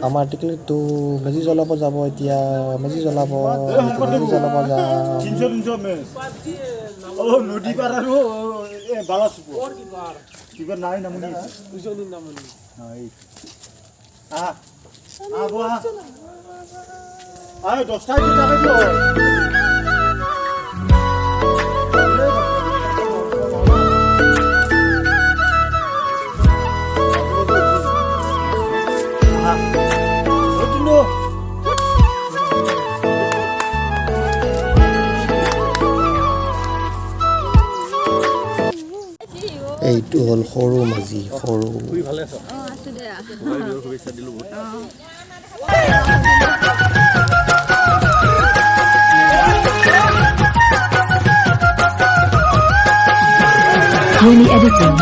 আমাৰ টিকলিটো মেজি জ্বলাব যাব এতিয়া মেজি জ্বলাব যাম 300 মেজ নদী পাৰ আৰু বালাসপুৰ কিবা নাই নামনি উজনিৰ নামনি বোৱা 10টা এইটো হ'ল সৰু মাজি সৰু ভালে আছ আছো দে শুভেচ্ছা দিলো Really editing.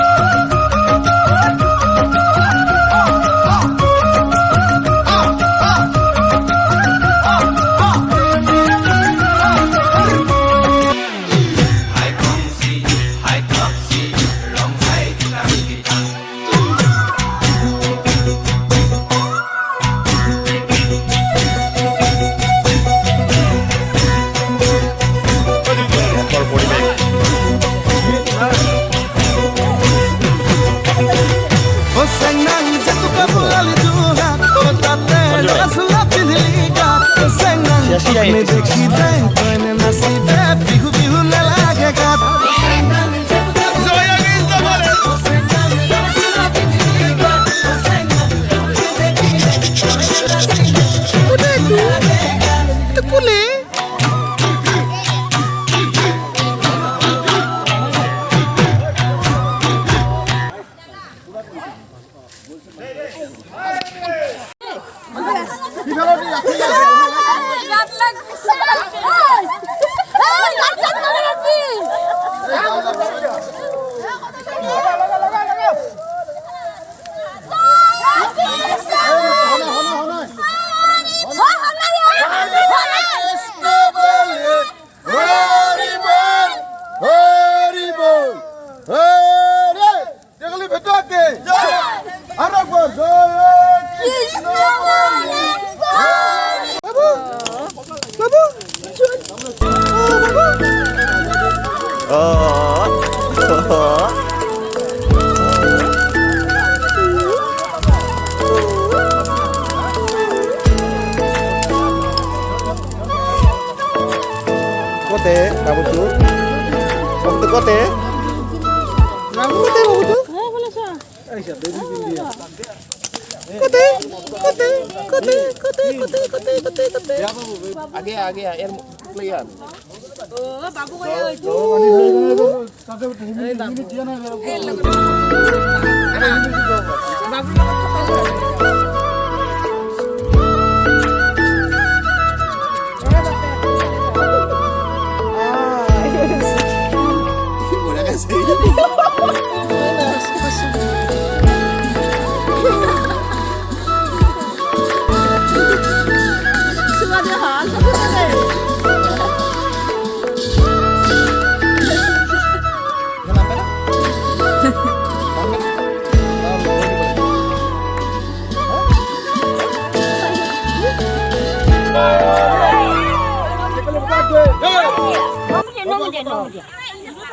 আগে এর প্লেয়ার বাবু কই হইতো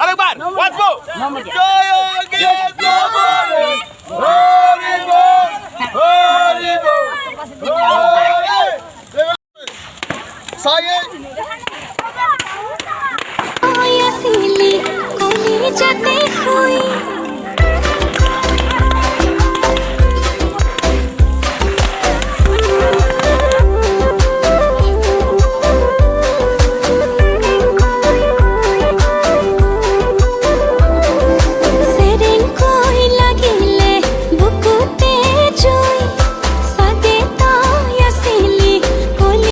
Arekbar, once more. Saya silih kau ni jatuh